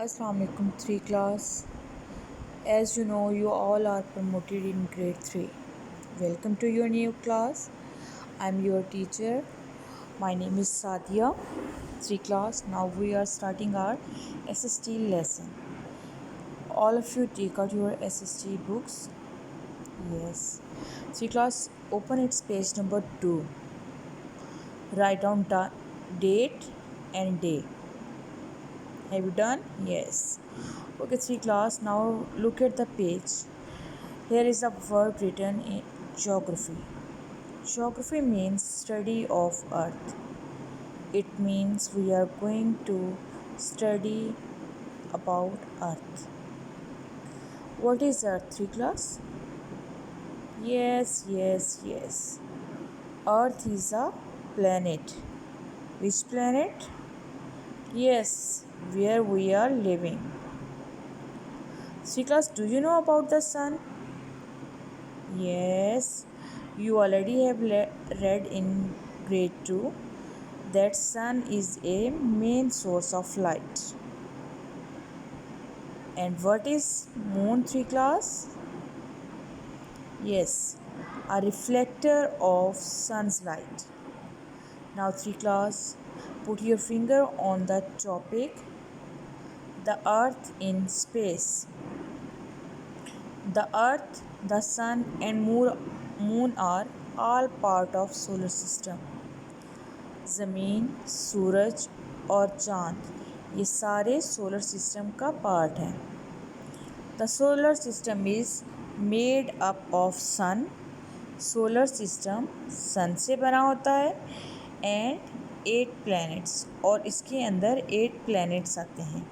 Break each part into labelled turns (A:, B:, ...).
A: Assalamu alaikum 3 class. As you know, you all are promoted in grade 3. Welcome to your new class. I'm your teacher. My name is Sadia. 3 class. Now we are starting our SST lesson. All of you take out your SST books. Yes. 3 class, open its page number 2. Write down date and day. Have you done? Yes. Okay, 3 class. Now look at the page. Here is a word written in geography. Geography means study of earth. It means we are going to study about earth. What is earth, 3 class? Yes. Earth is a planet. Which planet? Yes, where we are living. 3 class, do you know about the sun? Yes, you already have read in grade 2 that sun is a main source of light. And what is moon, 3 class? Yes, a reflector of sun's light. Now 3 class, put your finger on the topic, the earth in space. The earth, the sun and moon are all part of solar system. ज़मीन, सूरज और चाँद ये सारे solar system का part हैं. The solar system is made up of sun. Solar system sun से बना होता है एंड 8 प्लैनेट्स, और इसके अंदर 8 प्लैनेट्स आते हैं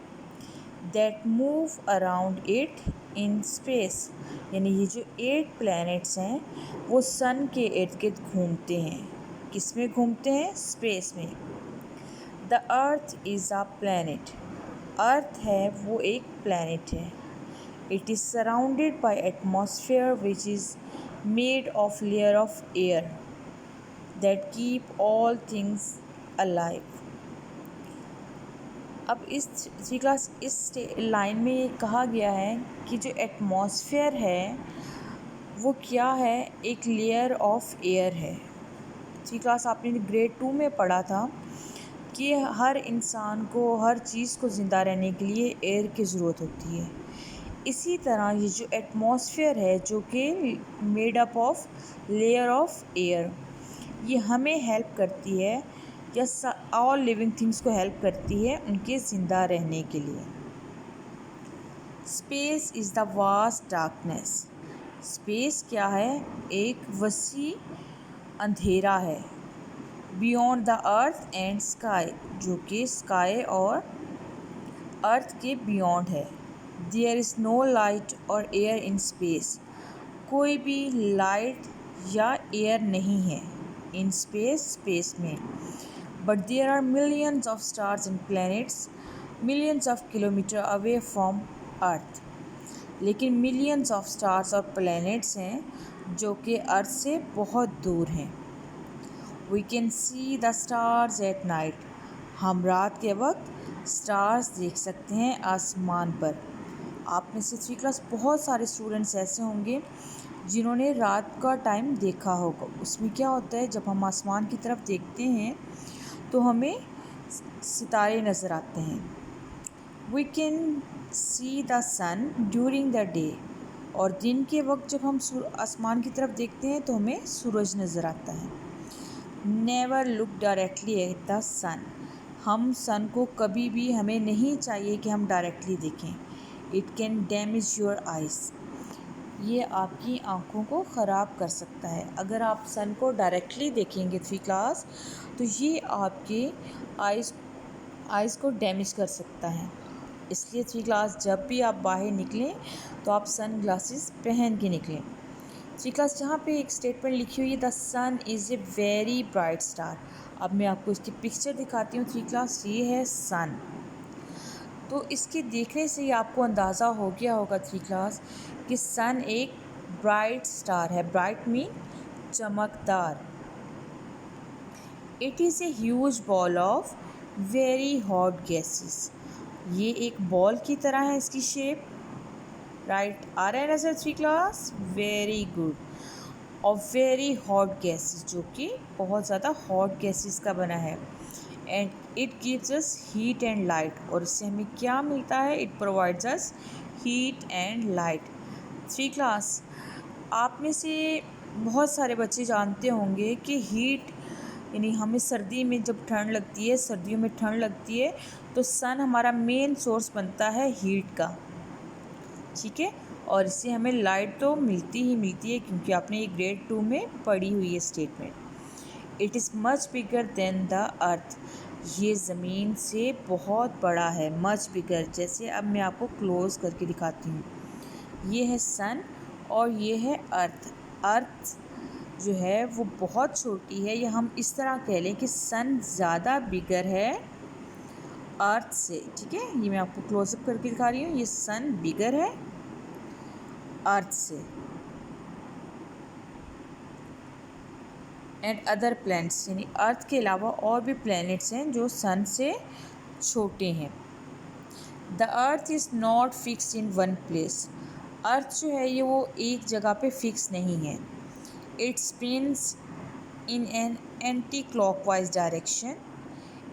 A: that move around it in space. यानी ये जो 8 प्लैनेट्स हैं वो सन के इर्द गिर्द घूमते हैं. किस में घूमते हैं? स्पेस में. The earth is a planet. Earth है वो एक प्लैनेट है. It is surrounded by atmosphere which is made of layer of air that keep all things alive. अब इस 3 क्लास इस लाइन में ये कहा गया है कि जो एटमॉस्फेयर है वो क्या है? एक लेयर ऑफ एयर है. 3 क्लास आपने ग्रेड 2 में पढ़ा था कि हर इंसान को, हर चीज़ को ज़िंदा रहने के लिए एयर की ज़रूरत होती है. इसी तरह ये जो एटमॉस्फेयर है जो कि made up of layer of air, ये हमें हेल्प करती है या ऑल लिविंग थिंग्स को हेल्प करती है उनके ज़िंदा रहने के लिए. Space is the vast darkness. Space क्या है? एक वसी अंधेरा है. Beyond the earth and sky, जो कि स्काई और अर्थ के बियॉन्ड है. देयर इज़ नो लाइट और एयर इन स्पेस. कोई भी लाइट या एयर नहीं है इन स्पेस में. But there are millions of stars and planets millions of kilometre away from earth. लेकिन मिलियंस ऑफ स्टार्स और प्लैनेट्स हैं जो कि अर्थ से बहुत दूर हैं. We can see the stars at night. हम रात के वक्त स्टार्स देख सकते हैं आसमान पर. आप में से 3 क्लास बहुत सारे स्टूडेंट्स ऐसे होंगे जिन्होंने रात का टाइम देखा होगा. उसमें क्या होता है, जब हम आसमान की तरफ देखते हैं तो हमें सितारे नज़र आते हैं. We can see the sun during the day. और दिन के वक्त जब हम आसमान की तरफ देखते हैं तो हमें सूरज नज़र आता है. Never look directly at the sun. हम सन को कभी भी, हमें नहीं चाहिए कि हम डायरेक्टली देखें. It can damage your eyes. ये आपकी आँखों को ख़राब कर सकता है. अगर आप सन को डायरेक्टली देखेंगे 3 क्लास तो ये आपके आइज़ को डैमेज कर सकता है. इसलिए 3 क्लास जब भी आप बाहर निकलें तो आप सन ग्लासेस पहन के निकलें. 3 क्लास जहाँ पे एक स्टेटमेंट लिखी हुई है the sun is a very bright star. अब मैं आपको इसकी पिक्चर दिखाती हूँ 3 क्लास. ये है सन. तो इसके देखने से ही आपको अंदाज़ा हो गया होगा 3 क्लास कि सन एक ब्राइट स्टार है. ब्राइट मीन चमकदार. It is a huge ball of very hot gases. ये एक बॉल की तरह है इसकी शेप। राइट, आ रहा है ना सर 3 क्लास? Very good. और वेरी हॉट गैसेस, जो कि बहुत ज़्यादा हॉट गैसेस का बना है। And it gives us heat and light, और इससे हमें क्या मिलता है? It provides us heat and light. 3 class, आप में से बहुत सारे बच्चे जानते होंगे कि हीट यानी हमें सर्दी में जब ठंड लगती है, सर्दियों में ठंड लगती है, तो सन हमारा मेन सोर्स बनता है हीट का। ठीक है, और इससे हमें लाइट तो मिलती ही मिलती है, क्योंकि आपने ये ग्रेड 2 में पढ़ी हुई है statement. It is much bigger than the earth, ये ज़मीन से बहुत बड़ा है। मच बिगर, जैसे अब मैं आपको क्लोज करके दिखाती हूँ। ये है सन और ये है अर्थ। अर्थ जो है वो बहुत छोटी है, या हम इस तरह कह लें कि सन ज़्यादा बिगर है अर्थ से। ठीक है, ये मैं आपको क्लोजअप करके दिखा रही हूँ। ये सन बिगर है अर्थ से। एंड अदर प्लैनेट्स, यानी अर्थ के अलावा और भी प्लैनेट्स हैं जो सन से छोटे हैं। The earth is not fix in one place, earth जो है ये वो एक जगह पे फिक्स नहीं है। It spins in an anti clockwise direction,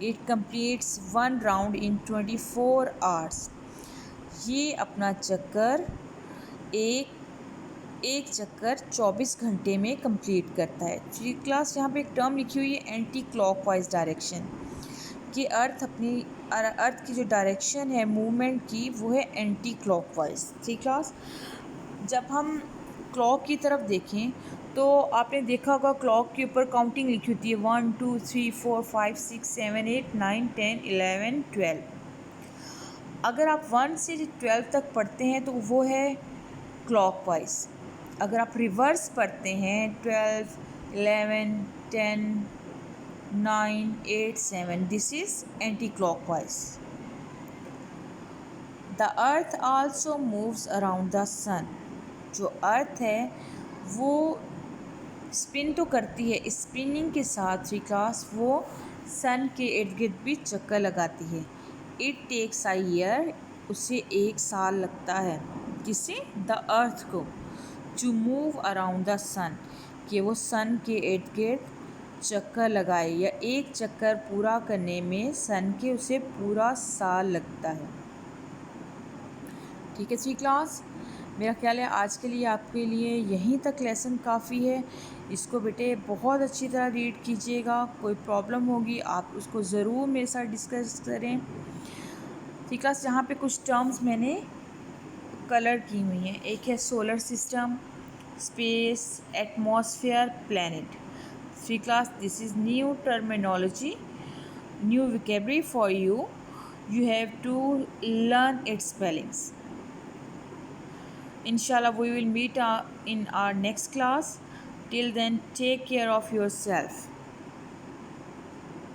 A: it completes one round in 24 hours, ये अपना चक्कर एक चक्कर 24 घंटे में कंप्लीट करता है। 3 क्लास, यहाँ पे एक टर्म लिखी हुई है एंटी क्लॉकवाइज डायरेक्शन, कि अर्थ की जो डायरेक्शन है मूवमेंट की वो है एंटी क्लॉकवाइज। 3 क्लास, जब हम क्लॉक की तरफ देखें तो आपने देखा होगा क्लॉक के ऊपर काउंटिंग लिखी होती है 1 2 3 4 5 6 7 8 9 10 11 12। अगर आप 1 से 12 तक पढ़ते हैं तो वो है क्लॉकवाइज। अगर आप रिवर्स पढ़ते हैं 12 11 10 9 8 7, this is anti clockwise. The earth also moves around the sun, जो अर्थ है वो स्पिन तो करती है, स्पिनिंग के साथ ही क्लास वो सन के इर्द गिर्द भी चक्कर लगाती है। इट टेक्स अ ईयर, उसे 1 साल लगता है। किसे? द अर्थ को। टू मूव अराउंड द सन, कि वो सन के इर्द गिर्द चक्कर लगाए, या एक चक्कर पूरा करने में सन के उसे पूरा साल लगता है। ठीक है 3 क्लास, मेरा ख्याल है आज के लिए आपके लिए यहीं तक लेसन काफ़ी है। इसको बेटे बहुत अच्छी तरह रीड कीजिएगा। कोई प्रॉब्लम होगी आप उसको ज़रूर मेरे साथ डिस्कस करें। 3 क्लास, यहाँ पे कुछ टर्म्स मैंने कलर की हुई हैं। एक है solar system, space, atmosphere, planet. 3 class, this is new terminology, new vocabulary for you. You have to learn its spellings. Inshallah, we will meet in our next class. Till then, take care of yourself.